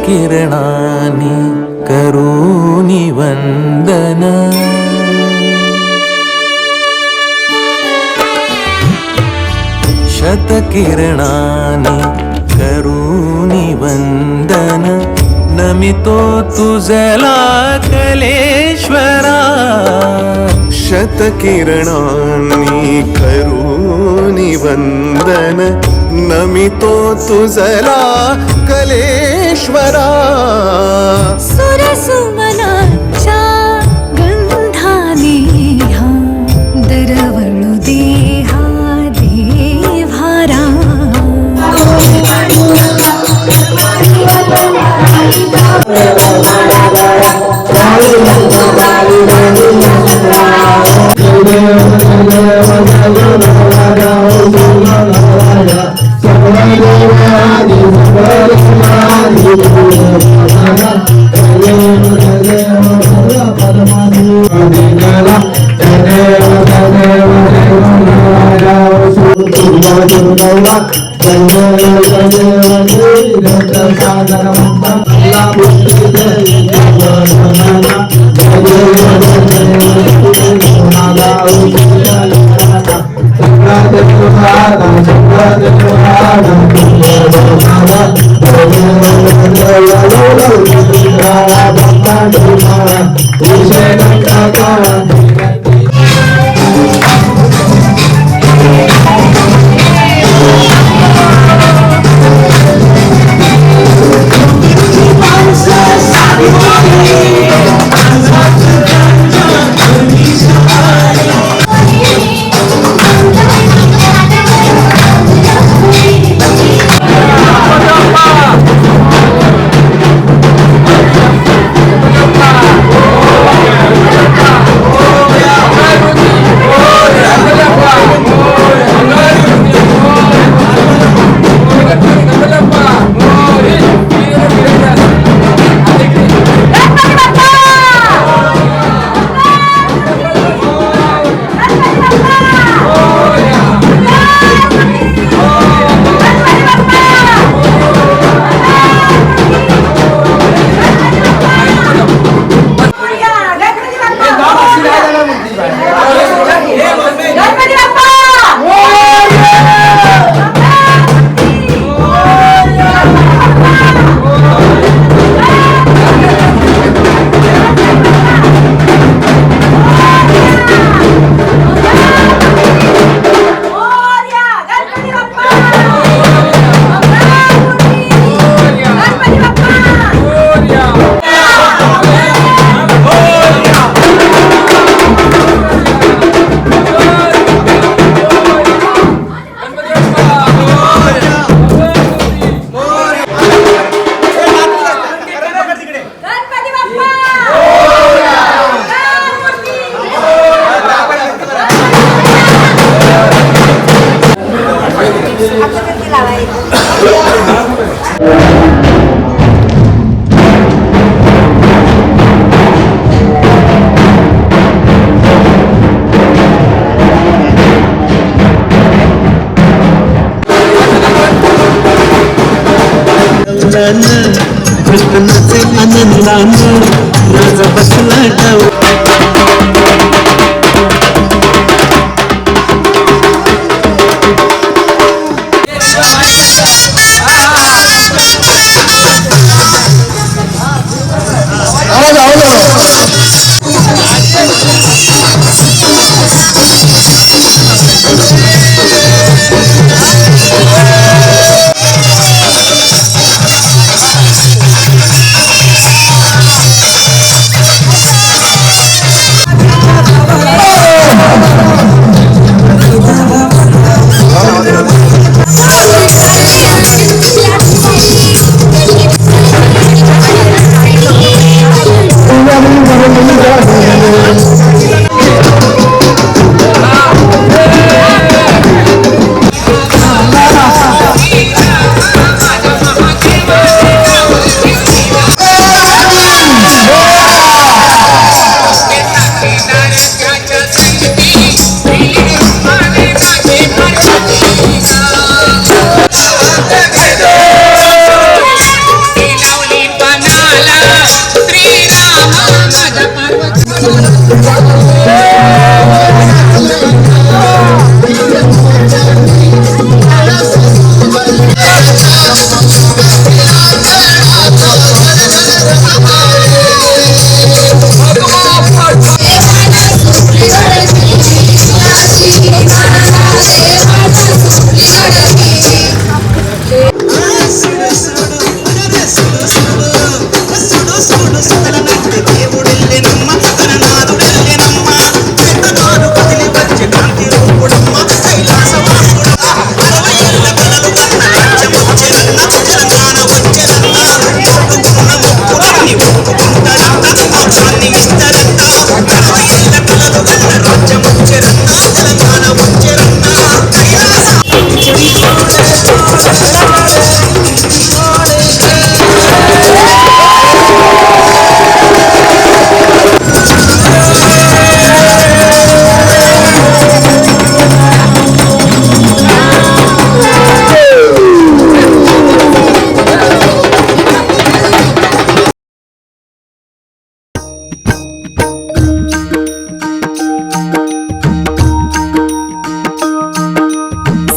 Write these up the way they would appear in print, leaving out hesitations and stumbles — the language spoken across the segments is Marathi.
शतकिरणानि करोमि वन्दन शतकिरणानि करोमि वन्दन नमितो तुझला कलेश्वरा शतकिरणानि करोमि वन्दन नमितो तुझला कलेश्वरा सुरसुमनाच्या गंधाने हा दरवळू देहा देव्हारा कृष्णाचे आनंदानं राजा बसला डाव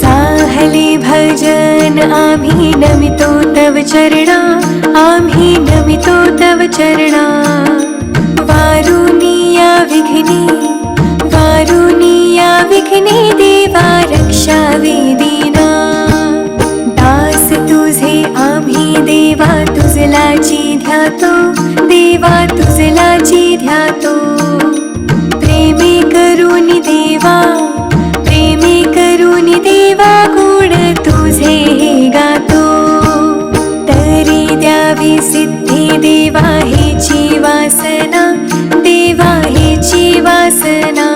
साहले भजन आम्ही नमितो तव चरणा, आम्ही नमितो तव चरणा. वारुनिया विघ्ने, वारुनिया विघ्ने देवा रक्षावे दीना. दास तुझे आम्ही देवा तुझलाची ध्यातो, देवा तुझलाची ध्यातो. प्रेमे करुणी देवा, प्रेमे करुणी देवा गुण तुझे हे गातो. तरी द्यावी सिद्धी देवा हेची वासना, देवा हेची वासना.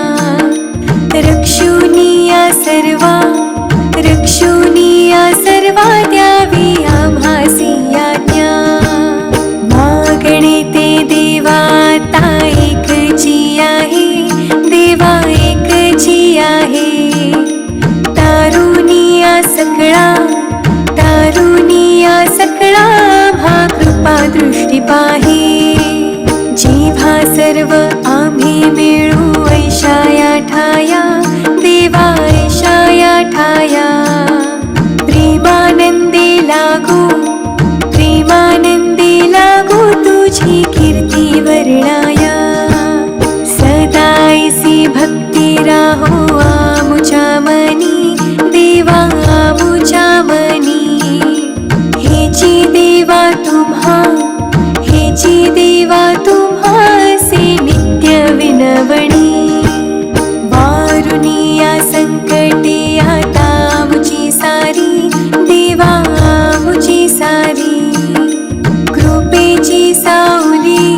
रक्षुनिया सर्वा, रक्षुनिया सर्वा द्यावी आम्हासी आज्ञा. मागणे ते देवा आता एकची आहे, देवा एकची आहे. तारुनिया सकळा, तारुनिया सकळा आम्हा कृपा दृष्टी पाहे. जिव्हा सर्व आम्ही मिळू ऐशाया ठाया, देवा ऐशाया ठाया. प्रेमानंदे लागू, प्रेमानंदे लागू तुझी कीर्ती वर्णाया. सदाईसी भक्ती राहो आमुच्या मनी, देवा आमुच्या मनी. हेची देवा तुम्हा, हेची देवा तुम्हासे नित्य विनवणी. वारुनिया संकटे आता आमुची सारी, देवा आमुची सारी. कृपेची सावली,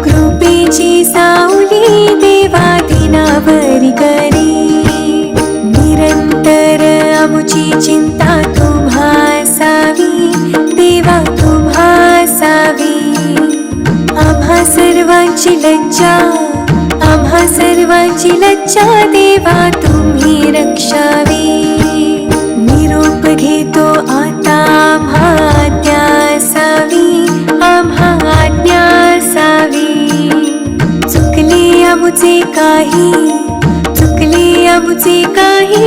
कृपेची सावली देवा दिनावरी करी. निरंतर आमुची चिंता तुम्हा सावी, देवा तुम्हा सावी. आम्हा सर्वांची लज्जा, आम्हा सर्वांची लज्जा देवा तुम्ही रक्षावी. निरोप घेतो आता आम्हा आज्ञा सावी, आम्हा आज्ञा सावी. चुकले आमुचे काही, चुकले आमुचे काही